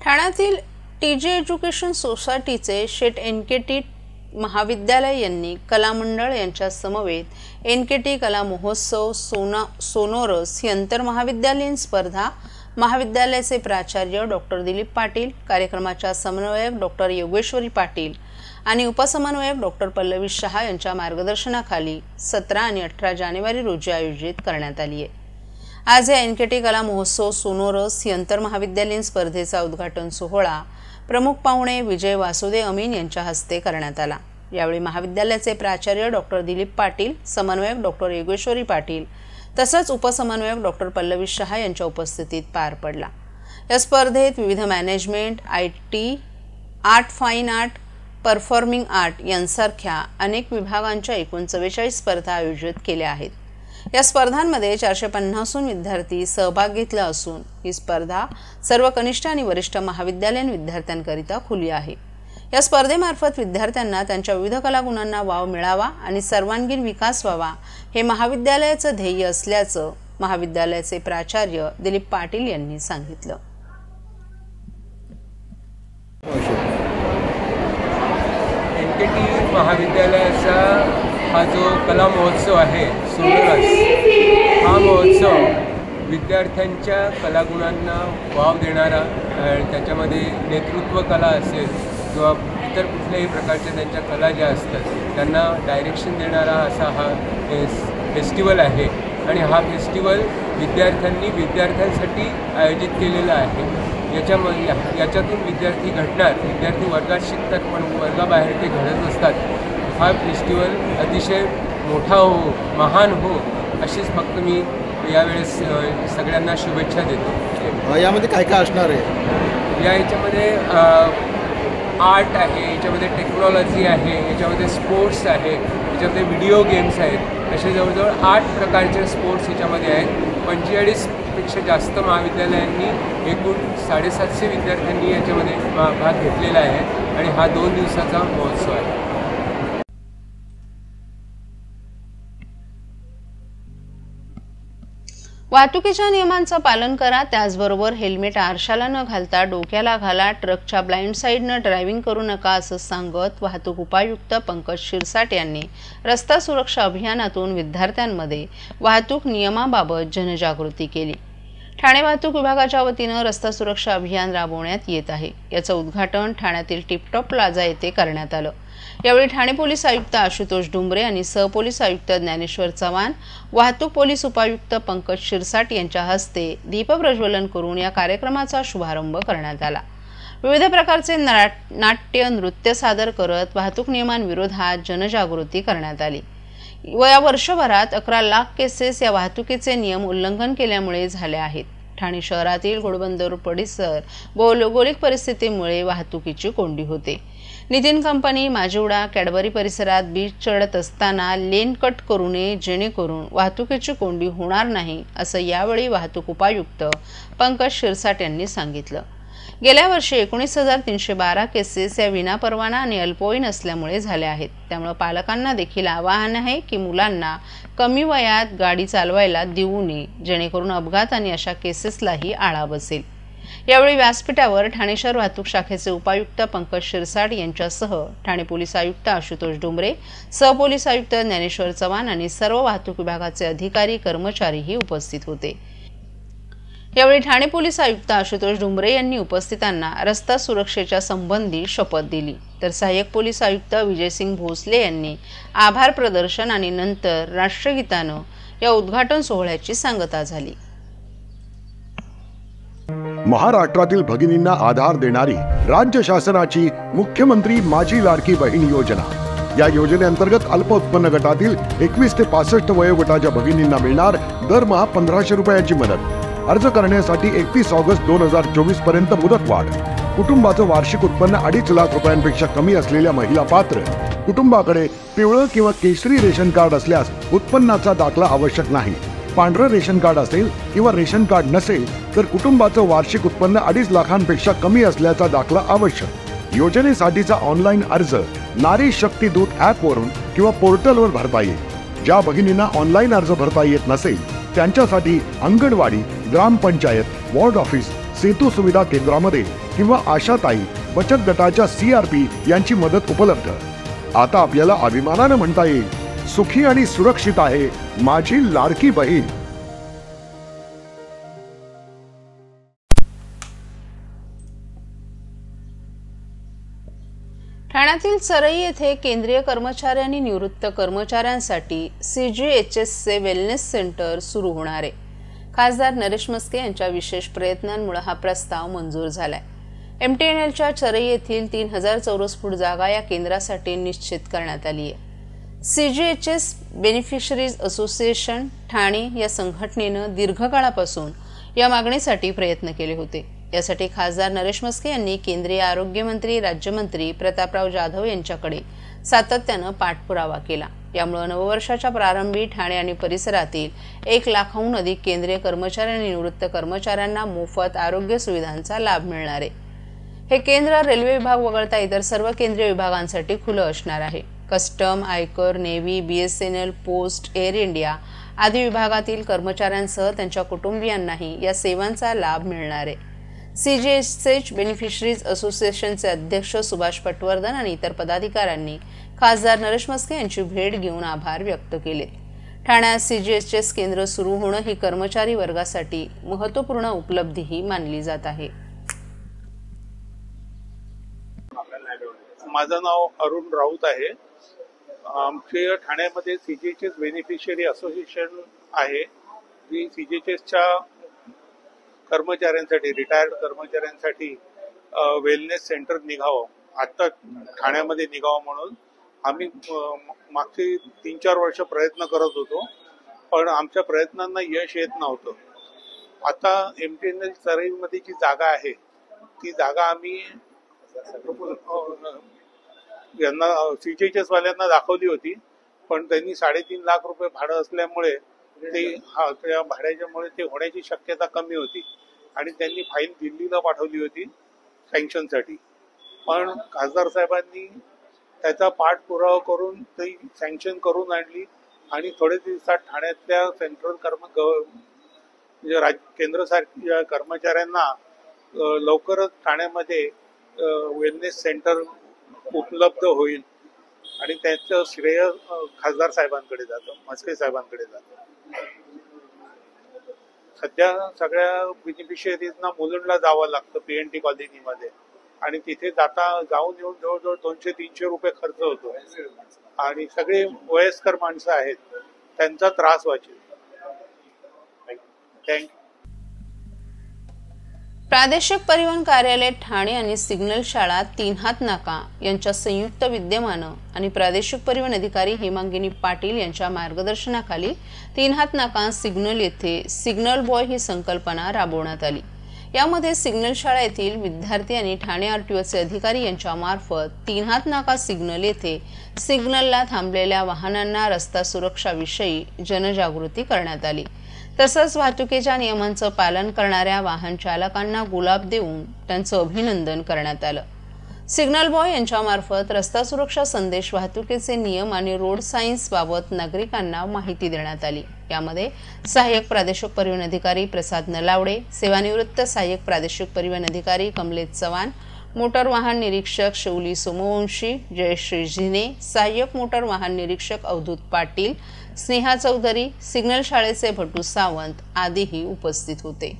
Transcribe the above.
ठाण्यातील TJ education सोसायटीचे शेट NKT महाविद्यालय यांनी कला मंडळ यांच्या समवेत एनकेटी कला महोत्सव सोनोरस ही आंतर महाविद्यालयीन स्पर्धा महाविद्यालयाचे प्राचार्य डॉक्टर दिलीप पाटील, कार्यक्रमाच्या समन्वयक डॉक्टर योगेश्वरी पाटील आणि उपसमन्वयक डॉक्टर पल्लवी शहा यांच्या मार्गदर्शनाखाली 17 आणि 18 जानेवारी रोजी आयोजित करण्यात आली आहे। आज या एनकेटी कला महोत्सव सोनोरस ही आंतर महाविद्यालयीन स्पर्धेचा उद्घाटन सोहळा प्रमुख पाहुणे विजय वासुदेव अमीन यांच्या हस्ते करण्यात आला। यावेळी महाविद्यालयाचे प्राचार्य डॉक्टर दिलीप पाटील, समन्वयक डॉक्टर योगेश्वरी पाटील तसंच उपसमन्वयक डॉक्टर पल्लवी शहा यांच्या उपस्थितीत पार पडला। या स्पर्धेत विविध management, IT, art, fine art, performing art यांसारख्या अनेक विभागांच्या एकूण 44 स्पर्धा आयोजित केल्या आहेत। या स्पर्धांमध्ये 450हून विद्यार्थी सहभाग घेतला असून ही स्पर्धा सर्व कनिष्ठ आणि वरिष्ठ महाविद्यालयीन विद्यार्थ्यांकरिता खुली आहे। या स्पर्धेमार्फत विद्यार्थ्यांना त्यांच्या विविध कलागुणांना वाव मिळावा आणि सर्वांगीण विकास व्हावा हे महाविद्यालयाचं ध्येय असल्याचं महाविद्यालयाचे प्राचार्य दिलीप पाटील यांनी सांगितलं। एनकेटी महाविद्यालयाचा हा जो कला महोत्सव आहे सोनोरस, हा महोत्सव विद्यार्थ्यांच्या कलागुणांना वाव देणारा आणि त्याच्यामध्ये नेतृत्व कला असेल किंवा इतर कुठल्याही प्रकारच्या त्यांच्या कला ज्या असतात त्यांना डायरेक्शन देणारा असा हा फेस्टिवल आहे। आणि हा फेस्टिवल विद्यार्थ्यांनी विद्यार्थ्यांसाठी आयोजित केलेला आहे। याच्यातून विद्यार्थी घडणार, विद्यार्थी वर्गात शिकतात पण वर्गाबाहेर ते घडत असतात। हा फेस्टिवल अतिशय मोठा हो, महान हो अशीच फक्त मी यावेळेस सगळ्यांना शुभेच्छा देतो। यामध्ये काय काय असणार आहे? याच्यामध्ये आर्ट आहे, याच्यामध्ये टेक्नॉलॉजी आहे, याच्यामध्ये स्पोर्ट्स आहे, याच्यामध्ये व्हिडिओ गेम्स आहेत। असे जवळजवळ 8 प्रकारचे स्पोर्ट्स याच्यामध्ये आहेत। 45पेक्षा जास्त महाविद्यालयांनी एकूण 750 विद्यार्थ्यांनी याच्यामध्ये भाग घेतलेला आहे आणि हा 2 दिवसाचा महोत्सव आहे। वाहतुकीच्या नियमांचं पालन करा, त्याचबरोबर हेल्मेट आरशाला न घालता डोक्याला घाला, ट्रकच्या ब्लाइंड साईडनं ड्रायव्हिंग करू नका असं सांगत वाहतूक उपायुक्त पंकज शिरसाट यांनी रस्ता सुरक्षा अभियानातून विद्यार्थ्यांमध्ये वाहतूक नियमाबाबत जनजागृती केली। ठाणे वाहतूक विभागाच्या वतीनं रस्ता सुरक्षा अभियान राबवण्यात येत आहे। याचं उद्घाटन ठाण्यातील टिपटॉप प्लाझा येथे करण्यात आलं। यावेळी ठाणे पोलीस आयुक्त आशुतोष डुंबरे आणि सहपोलीस आयुक्त ज्ञानेश्वर चव्हाण, वाहतूक पोलीस उपायुक्त पंकज शिरसाट यांच्या हस्ते दीपप्रज्वलन करून या कार्यक्रमाचा शुभारंभ करण्यात आला। विविध प्रकारचे नाट्य, नृत्य सादर करत वाहतूक नियमांविरोधात जनजागृती करण्यात आली व या वर्षभरात 11 लाख केसेस या वाहतुकीचे नियम उल्लंघन केल्यामुळे झाल्या आहेत। ठाणे शहरातील घोडबंदर परिसर भौगोलिक परिस्थितीमुळे वाहतुकीची कोंडी होते। नितीन कंपनी, माजिवडा, कॅडबरी परिसरात बीच चढत असताना लेन कट करू नये जेणेकरून वाहतुकीची कोंडी होणार नाही असं यावेळी वाहतूक उपायुक्त पंकज शिरसाट यांनी सांगितलं। गेल्या वर्षी 19,312 केसेस या विनापरवाना आणि अल्पवयीन असल्यामुळे झाल्या आहेत। त्यामुळे पालकांना देखील आवाहन आहे की मुलांना कमी वयात गाडी चालवायला देऊ नये जेणेकरून अपघात आणि अशा केसेसलाही आळा बसेल। यावेळी व्यासपीठावर ठाणे शहर वाहतूक शाखेचे उपायुक्त पंकज शिरसाट यांच्यासह ठाणे पोलीस आयुक्त आशुतोष डुंबरे, सहपोलीस आयुक्त ज्ञानेश्वर चव्हाण आणि सर्व वाहतूक विभागाचे अधिकारी कर्मचारीही उपस्थित होते। यावेळी ठाणे पोलीस आयुक्त आशुतोष डुंबरे यांनी उपस्थितांना रस्ता सुरक्षेच्या संबंधी शपथ दिली, तर सहाय्यक पोलीस आयुक्त विजयसिंग भोसले यांनी आभार प्रदर्शन आणि नंतर राष्ट्रगीतानं या उद्घाटन सोहळ्याची सांगता झाली। महाराष्ट्रातील भगिनींना आधार देणारी राज्य शासनाची मुख्यमंत्री माझी लाडकी बहीण योजना। या योजनेअंतर्गत अल्प उत्पन्न गटातील 21 ते 65 वयोगटाच्या भगिनींना मिळणार दरमहा 1500 रुपयाची मदत। अर्ज करण्यासाठी 31 ऑगस्ट 2024 पर्यंत मुदतवाढ। कुटुंबाचं वार्षिक उत्पन्न 2.5 लाख रुपयांपेक्षा कमी असलेल्या महिला पात्र। कुटुंबाकडे पिवळं किंवा केशरी रेशन कार्ड असल्यास उत्पन्नाचा दाखला आवश्यक नाही। पांढरं रेशन कार्ड असेल किंवा रेशन कार्ड नसेल तर कुटुंबाचं वार्षिक उत्पन्न 2.5 लाखांपेक्षा कमी असल्याचा दाखला आवश्यक। योजनेसाठीचा ऑनलाईन अर्ज नारी शक्ती दूत ॲपवरून किंवा पोर्टलवर भरता येईल। ज्या भगिनींना ऑनलाईन अर्ज भरता येत नसेल त्यांच्यासाठी अंगणवाडी, ग्रामपंचायत, वॉर्ड ऑफिस, सेतू सुविधा केंद्रामध्ये किंवा आशाताई बचत गटाच्या CRP यांची मदत उपलब्ध। आता आपल्याला अभिमानाने म्हणता येईल, सुखी आणि सुरक्षित आहे माझी लाडकी बहीण। ठाण्यातील चरई येथे केंद्रीय कर्मचारी आणि निवृत्त कर्मचाऱ्यांसाठी CGHSचे वेलनेस सेंटर सुरू होणार आहे। खासदार नरेश म्हस्के यांच्या विशेष प्रयत्नांमुळे हा प्रस्ताव मंजूर झालाय। MTNLच्या चरई येथील 3000 चौरस फूट जागा या केंद्रासाठी निश्चित करण्यात आली आहे। CGHS बेनिफिशरीज असोसिएशन ठाणे या संघटनेनं दीर्घकाळापासून या मागणीसाठी प्रयत्न केले होते। यासाठी खासदार नरेश म्हस्के यांनी केंद्रीय आरोग्य मंत्री राज्यमंत्री प्रतापराव जाधव यांच्याकडे सातत्यानं पाठपुरावा केला। यामुळे नववर्षाच्या प्रारंभी ठाणे आणि परिसरातील 1 लाखाहून अधिक केंद्रीय कर्मचारी आणि निवृत्त कर्मचाऱ्यांना मोफत आरोग्य सुविधांचा लाभ मिळणार आहे। हे केंद्र रेल्वे विभाग वगळता इतर सर्व केंद्रीय विभागांसाठी खुलं असणार आहे। कस्टम, आयकर, navy, BSNL, post, air India आदी विभागातील कर्मचाऱ्यांसह त्यांच्या कुटुंबियांनाही या सेवांचा लाभ मिळणार आहे। CGHS बेनिफिशरीज असोसिएशनचे अध्यक्ष सुभाष पटवर्धन आणि इतर पदाधिकाऱ्यांनी खासदार नरेश म्हस्के यांची भेट घेऊन आभार व्यक्त केले। ठाण्यात CGHS केंद्र सुरू होणं ही कर्मचारी वर्गासाठी महत्त्वपूर्ण उपलब्धीही मानली जात आहे। माझं नाव अरुण राऊत आहे। आमच्या ठाण्यामध्ये CGHS बेनिफिशरी असोसिएशन आहे, जी CGHSच्या कर्मचाऱ्यांसाठी, रिटायर्ड कर्मचाऱ्यांसाठी वेलनेस सेंटर निघावं, आता ठाण्यामध्ये निघावं म्हणून आम्ही मागची 3-4 वर्ष प्रयत्न करत होतो, पण आमच्या प्रयत्नांना यश येत नव्हतं। आता MTNL चरईमध्ये जी जागा आहे ती जागा आम्ही यांना CGHS वाल्यांना दाखवली होती, पण त्यांनी 3.5 लाख रुपये भाडं असल्यामुळे त्या भाड्याच्यामुळे ते होण्याची शक्यता कमी होती आणि त्यांनी फाईल दिल्लीला पाठवली होती सँक्शनसाठी। पण खासदार साहेबांनी त्याचा पाठपुरावा करून ती सँक्शन करून आणली आणि थोडे दिवसात ठाण्यातल्या सेंट्रल केंद्र कर्मचाऱ्यांना लवकरच ठाण्यामध्ये वेलनेस सेंटर उपलब्ध होईल आणि त्याचं श्रेय खासदार साहेबांकडे जातं, म्हस्के साहेबांकडे जातं। सध्या सगळ्या बेनिफिशरीजना मुलुंडला जावं लागतं PNT कॉलनीमध्ये आणि तिथे जाऊन येऊन जवळजवळ 200-300 रुपये खर्च होतो आणि सगळे वयस्कर माणसं आहेत, त्यांचा त्रास वाचेल। थँक्यू। प्रादेशिक परिवहन कार्यालय ठाणे आणि सिग्नल शाळा 3 हात नाका यांच्या संयुक्त विद्यमानं आणि प्रादेशिक परिवहन अधिकारी हेमांगिनी पाटील यांच्या मार्गदर्शनाखाली 3 हात नाका सिग्नल येथे सिग्नल बॉय ही संकल्पना राबवण्यात आली। यामध्ये सिग्नल शाळा येथील विद्यार्थी आणि ठाणे RTOचे अधिकारी यांच्या मार्फत 3 हात नाका सिग्नल येथे सिग्नलला थांबलेल्या वाहनांना रस्ता सुरक्षाविषयी जनजागृती करण्यात आली। तसंच वाहतुकीच्या नियमांचं पालन करणाऱ्या वाहन चालकांना गुलाब देऊन त्यांचं अभिनंदन करण्यात आलं। सिग्नल बॉय यांच्या मार्फत रस्ता सुरक्षा संदेश, वाहतुकीचे नियम आणि रोड सायन्स बाबत नागरिकांना माहिती देण्यात आली। यामध्ये सहाय्यक प्रादेशिक परिवहन अधिकारी प्रसाद नलावडे, सेवानिवृत्त सहाय्यक प्रादेशिक परिवहन अधिकारी कमलेश चव्हाण, मोटर वाहन निरीक्षक शौली सोमवंशी, जयश्री झिने, सहाय्यक मोटर वाहन निरीक्षक अवधूत पाटील, स्नेहा चौधरी, सिग्नल शाळेचे भट्टू सावंत आदीही उपस्थित होते।